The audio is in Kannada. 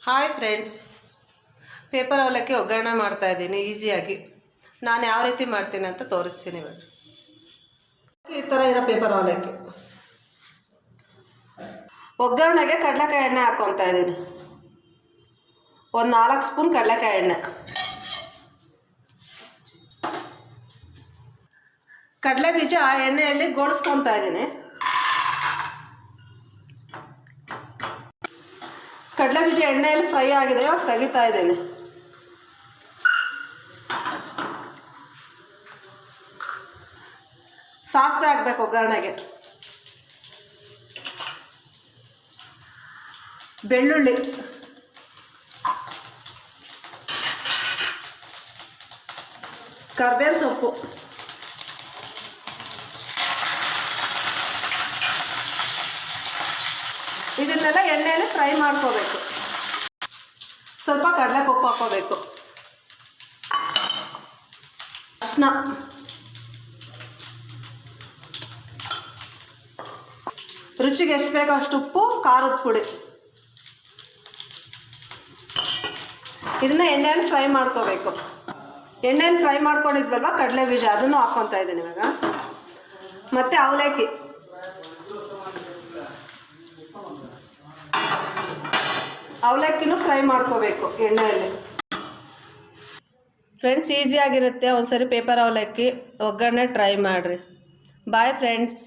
ಹಾಯ್ ಫ್ರೆಂಡ್ಸ್, ಪೇಪರ್ ಅವಲಕ್ಕಿ ಒಗ್ಗರಣೆ ಮಾಡ್ತಾ ಇದ್ದೀನಿ ಈಸಿಯಾಗಿ. ನಾನು ಯಾವ ರೀತಿ ಮಾಡ್ತೀನಿ ಅಂತ ತೋರಿಸ್ತೀನಿ ಇವಾಗ. ಈ ಥರ ಇರೋ ಪೇಪರ್ ಅವಲಕ್ಕಿ ಒಗ್ಗರಣೆಗೆ ಕಡಲೆಕಾಯಿ ಎಣ್ಣೆ ಹಾಕ್ಕೊತಾ ಇದ್ದೀನಿ. ಒಂದು 4 ಸ್ಪೂನ್ ಕಡಲೆಕಾಯಿ ಎಣ್ಣೆ. ಕಡಲೆ ಬೀಜ ಎಣ್ಣೆಯಲ್ಲಿ ಗೋಳಿಸ್ಕೊತಾ ಇದ್ದೀನಿ. ಕಡಲೆ ಬೀಜ ಎಣ್ಣೆಯಲ್ಲಿ ಫ್ರೈ ಆಗಿದೆ, ಇವಾಗ ತೆಗಿತಾ ಇದ್ದೀನಿ. ಸಾಸಿವೆ ಹಾಕ್ಬೇಕು ಒಗ್ಗರಣೆಗೆ. ಬೆಳ್ಳುಳ್ಳಿ, ಕರ್ಬೇವಿನ ಸೊಪ್ಪು, ಇದನ್ನೆಲ್ಲ ಎಣ್ಣೆಯಲ್ಲಿ ಫ್ರೈ ಮಾಡ್ಕೋಬೇಕು. ಸ್ವಲ್ಪ ಕಡಲೆಪಪ್ಪು ಹಾಕೋಬೇಕು. ಅರಿಶಿನ, ರುಚಿಗೆ ಎಷ್ಟು ಬೇಕೋ ಅಷ್ಟು ಉಪ್ಪು, ಖಾರದ ಪುಡಿ. ಇದನ್ನ ಎಣ್ಣೆಯಲ್ಲಿ ಫ್ರೈ ಮಾಡ್ಕೋಬೇಕು. ಎಣ್ಣೆಯಲ್ಲಿ ಫ್ರೈ ಮಾಡ್ಕೊಂಡಿದ್ವಲ್ವ ಕಡಲೆ ಬೀಜ, ಅದನ್ನು ಹಾಕ್ಕೊತಾ ಇದ್ದೀನಿ ಇವಾಗ. ಮತ್ತು ಅವಲಕ್ಕಿ, ಅವಲಕ್ಕಿನೂ ಫ್ರೈ ಮಾಡ್ಕೋಬೇಕು ಎಣ್ಣೆಯಲ್ಲಿ. ಫ್ರೆಂಡ್ಸ್, ಈಸಿಯಾಗಿರುತ್ತೆ. ಒಂದ್ಸರಿ ಪೇಪರ್ ಅವಲಕ್ಕಿ ಒಗ್ಗರಣೆ ಟ್ರೈ ಮಾಡಿರಿ. Bye friends.